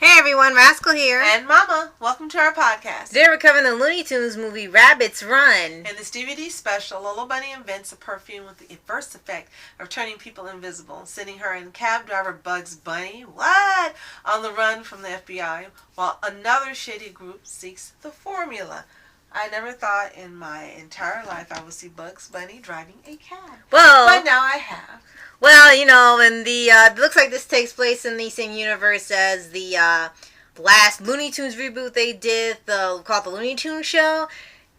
Hey everyone, Rascal here. And Mama, welcome to our podcast. Today we're covering the Looney Tunes movie Rabbit's Run. In this DVD special, Lola Bunny invents a perfume with the first effect of turning people invisible, sending her and cab driver Bugs Bunny, on the run from the FBI, while another shady group seeks the formula. I never thought in my entire life I would see Bugs Bunny driving a cab. But now I have. Well, you know, and it looks like this takes place in the same universe as the last Looney Tunes reboot they did, called the Looney Tunes show.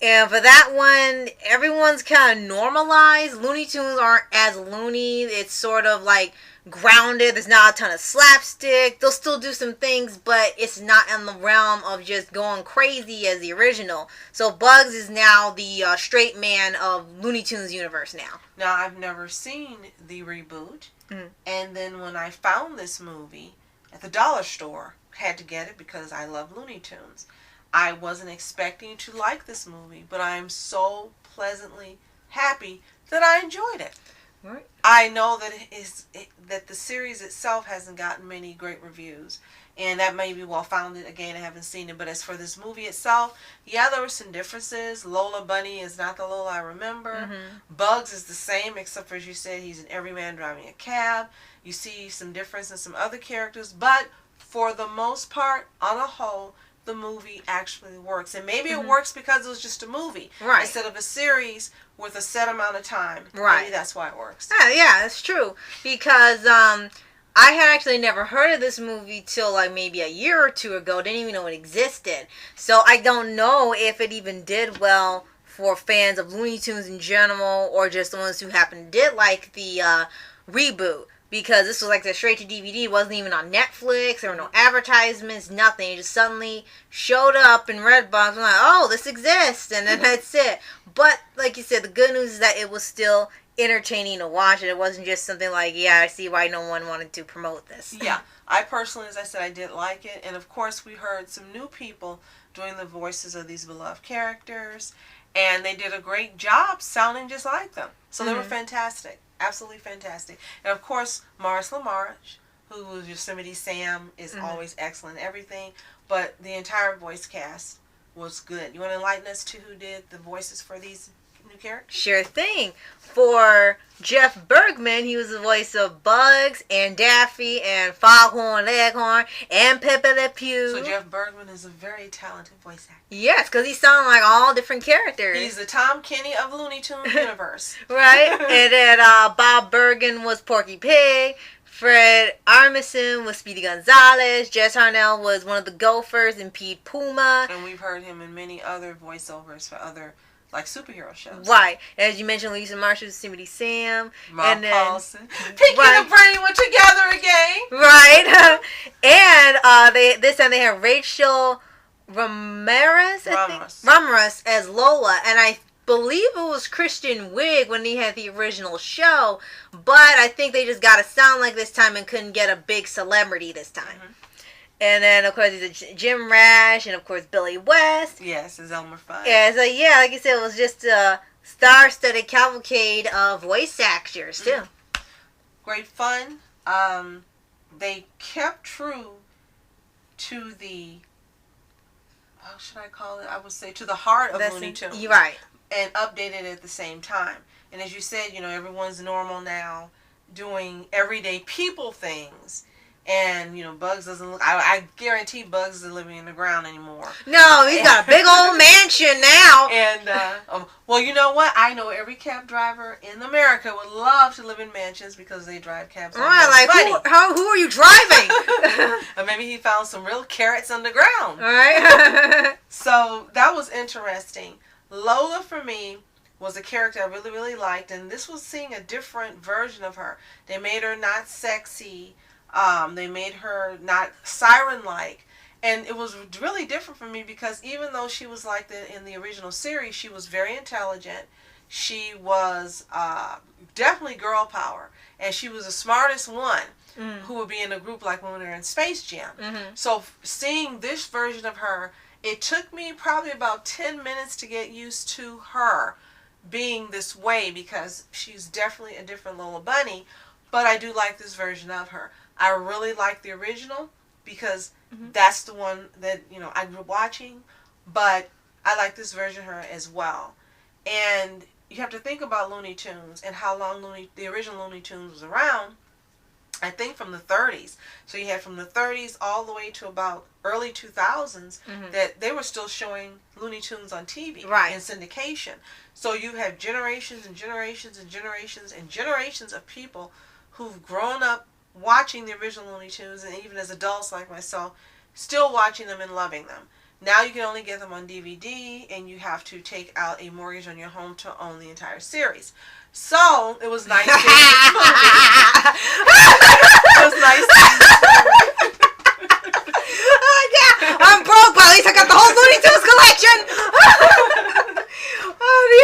And for that one, everyone's kind of normalized. Looney Tunes aren't as loony. It's sort of like grounded. There's not a ton of slapstick. They'll still do some things, but it's not in the realm of just going crazy as the original. So Bugs is now the straight man of Looney Tunes universe now. Now, I've never seen the reboot. And then when I found this movie at the dollar store, had to get it because I love Looney Tunes. I wasn't expecting to like this movie, but I am so pleasantly happy that I enjoyed it. Right. I know that that the series itself hasn't gotten many great reviews, and that may be well-founded. Again, I haven't seen it, but as for this movie itself, yeah, there were some differences. Lola Bunny is not the Lola I remember. Bugs is the same, except for, as you said, he's an everyman driving a cab. You see some difference in some other characters, but for the most part, on a whole, the movie actually works. And maybe it works because it was just a movie. Right. Instead of a series with a set amount of time. Right. Maybe that's why it works. Yeah, that's true. Because I had actually never heard of this movie till like maybe a year or two ago. Didn't even know it existed. So I don't know if it even did well for fans of Looney Tunes in general, or just the ones who happen to did like the reboot. Because this was like the straight to DVD. It wasn't even on Netflix. There were no advertisements, nothing. It just suddenly showed up in Redbox. I'm like, oh, this exists. And then that's it. But, like you said, the good news is that it was still entertaining to watch. It wasn't just something like, yeah, I see why no one wanted to promote this. Yeah. I personally, as I said, I did like it. And, of course, we heard some new people doing the voices of these beloved characters. And they did a great job sounding just like them. So they were fantastic. Absolutely fantastic. And of course, Morris LaMarche, who was Yosemite Sam, is always excellent in everything. But the entire voice cast was good. You want to enlighten us to who did the voices for these new characters? Sure thing. For Jeff Bergman, he was the voice of Bugs and Daffy and Foghorn Leghorn and Pepe Le Pew. So Jeff Bergman is a very talented voice actor. Yes, because he sounded like all different characters. He's the Tom Kenny of Looney Tunes universe. Right? And then Bob Bergen was Porky Pig. Fred Armisen was Speedy Gonzales. Jess Harnell was one of the Gophers in Pete Puma. And we've heard him in many other voiceovers for other, like, superhero shows. Right. As you mentioned, Lisa Marshall, Yosemite Sam. Mark Paulson. Pinky and the Brain were together again. Right. And this time they have Rachel Ramirez as Lola. And I believe it was Christian Wiig when he had the original show. But I think they just got to sound like this time and couldn't get a big celebrity this time. And then, of course, there's Jim Rash and, of course, Billy West. Yes, as Elmer Fudd. Yeah, so, yeah, like you said, it was just a star-studded cavalcade of voice actors, too. Great fun. They kept true to the, how should I call it? I would say to the heart of Looney Tunes. You're right. And updated at the same time. And as you said, you know, everyone's normal now, doing everyday people things. And, you know, Bugs doesn't look... I guarantee Bugs isn't living in the ground anymore. No, he's got a big old mansion now. And, well, you know what? I know every cab driver in America would love to live in mansions because they drive cabs. Right, like, who are you driving? Or maybe he found some real carrots underground. All right. So, that was interesting. Lola, for me, was a character I really, really liked. And this was seeing a different version of her. They made her not sexy. They made her not siren-like, and it was really different for me because even though she was like that in the original series, she was very intelligent. She was definitely girl power, and she was the smartest one who would be in a group like when we were in Space Jam. So seeing this version of her, it took me probably about 10 minutes to get used to her being this way because she's definitely a different Lola Bunny, but I do like this version of her. I really like the original because That's the one that, you know, I grew up watching, but I like this version of her as well. And you have to think about Looney Tunes and how long the original Looney Tunes was around. I think from the 30s. So you had from the 30s all the way to about early 2000s that they were still showing Looney Tunes on TV in syndication. So you have generations and generations and generations and generations of people who've grown up watching the original Looney Tunes, and even as adults like myself, still watching them and loving them. Now you can only get them on DVD, and you have to take out a mortgage on your home to own the entire series. So it was nice seeing this movie. It was nice seeing this movie. Yeah, I'm broke, but at least I got the whole Looney Tunes collection.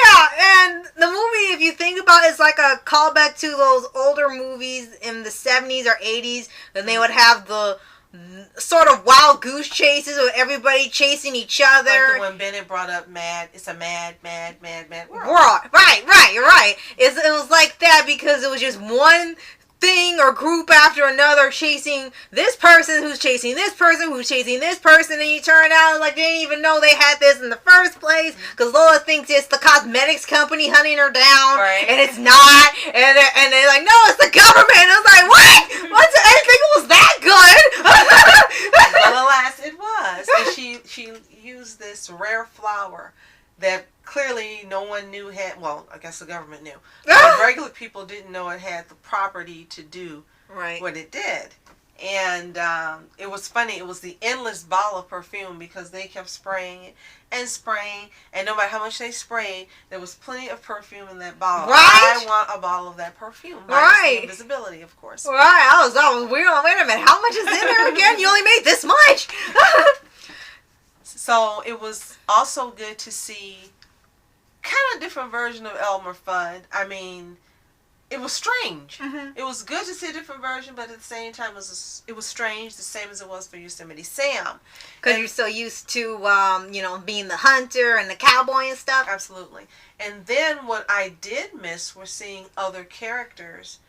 Yeah, and the movie, if you think about it, is like a callback to those older movies in the 70s or 80s, when they would have the sort of wild goose chases with everybody chasing each other. Like the one Bennett brought up, it's a mad world. Right, you're right. It was like that because it was just one thing or group after another chasing this person who's chasing this person who's chasing this person, and you turn out like they didn't even know they had this in the first place because Lola thinks it's the cosmetics company hunting her down, and it's not, and they're like, no, it's the government. And I was like, what? I didn't think it was that good. Well, alas, it was. And she used this rare flower that clearly no one knew had, well, I guess the government knew, but regular people didn't know it had the property to do what it did. And it was funny, it was the endless bottle of perfume because they kept spraying and spraying, and no matter how much they sprayed, there was plenty of perfume in that bottle. I want a bottle of that perfume. The invisibility, of course. I was weird. Wait a minute, how much is in there again? You only made this much. So it was also good to see kind of a different version of Elmer Fudd. I mean, it was strange. It was good to see a different version, but at the same time, it was strange, the same as it was for Yosemite Sam. Because you're so used to, being the hunter and the cowboy and stuff. Absolutely. And then what I did miss were seeing other characters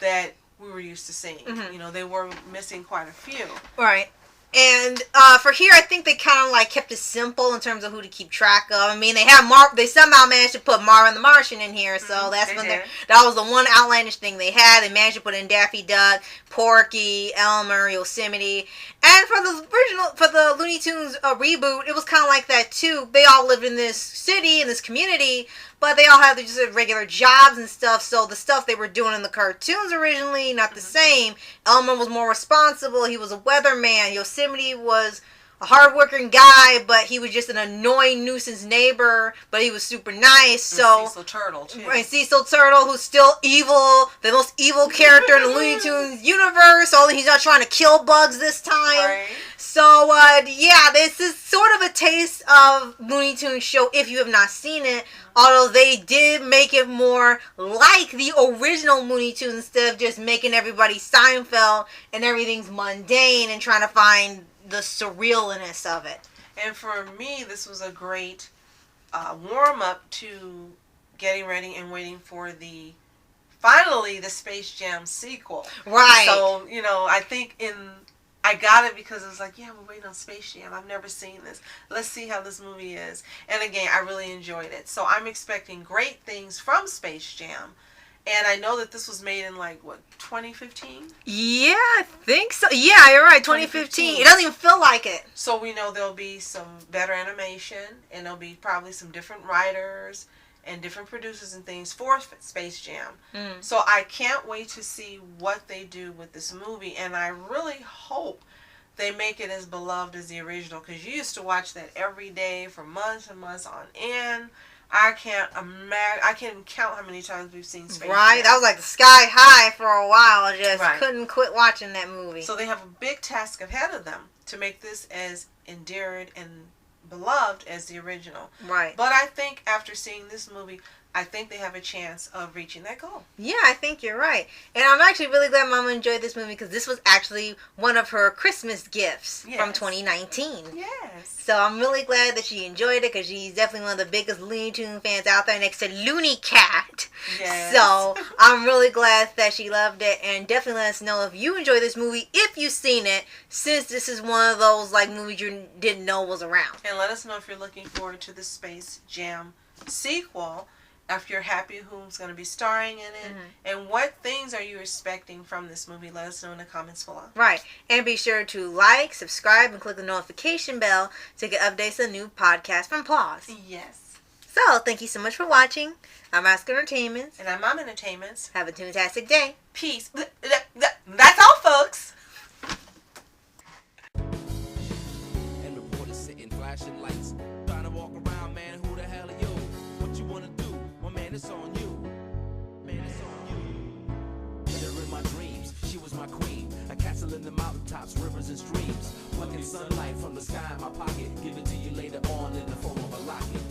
that we were used to seeing. You know, they were missing quite a few. Right. And for here, I think they kind of like kept it simple in terms of who to keep track of. I mean, they somehow managed to put Marvin the Martian in here, so that's when that was the one outlandish thing they had. They managed to put in Daffy Duck, Porky, Elmer, Yosemite, and for the Looney Tunes reboot, it was kind of like that too. They all lived in this city, in this community, but they all had just regular jobs and stuff, so the stuff they were doing in the cartoons originally, not the same. Elmer was more responsible. He was a weatherman. Yosemite was a hardworking guy, but he was just an annoying nuisance neighbor, but he was super nice. So Cecil Turtle, too. Right, Cecil Turtle, who's still evil, the most evil character in the Looney Tunes universe, only he's not trying to kill bugs this time. Right. So, this is sort of a taste of Looney Tunes show if you have not seen it. Although they did make it more like the original Looney Tunes instead of just making everybody Seinfeld and everything's mundane and trying to find the surrealness of it. And for me, this was a great warm-up to getting ready and waiting for finally the Space Jam sequel. Right. So, I think I got it because it was like, yeah, we're waiting on Space Jam. I've never seen this. Let's see how this movie is. And again, I really enjoyed it. So I'm expecting great things from Space Jam. And I know that this was made in 2015? Yeah, I think so. Yeah, you're right, 2015. It doesn't even feel like it. So we know there'll be some better animation, and there'll be probably some different writers and different producers and things for Space Jam. So I can't wait to see what they do with this movie, and I really hope they make it as beloved as the original, because you used to watch that every day for months and months on end. I can't imagine. I can't even count how many times we've seen Space Jam. That was like the sky high for a while. I just couldn't quit watching that movie. So they have a big task ahead of them to make this as endeared and beloved as the original. Right. But I think after seeing this movie, I think they have a chance of reaching that goal. Yeah, I think you're right. And I'm actually really glad Mama enjoyed this movie because this was actually one of her Christmas gifts from 2019. Yes. So I'm really glad that she enjoyed it because she's definitely one of the biggest Looney Tunes fans out there next to Looney Cat. Yes. So I'm really glad that she loved it, and definitely let us know if you enjoy this movie, if you've seen it, since this is one of those like movies you didn't know was around. And let us know if you're looking forward to the Space Jam sequel. If you're happy who's going to be starring in it, and what things are you expecting from this movie, let us know in the comments below. Right. And be sure to like, subscribe, and click the notification bell to get updates on new podcasts from Paws. Yes. So, thank you so much for watching. I'm Oscar Entertainments. And I'm Mom Entertainments. Have a fantastic day. Peace. That's all, folks. And reporters sitting, flashing lights, trying to walk around, man, who the hell are you? What you wanna do? Well, man, it's on you. Man, it's on you. Hit her in my dreams, she was my queen. A castle in the mountaintops, rivers and streams. Plucking sunlight from the sky in my pocket. Give it to you later on in the form of a locket.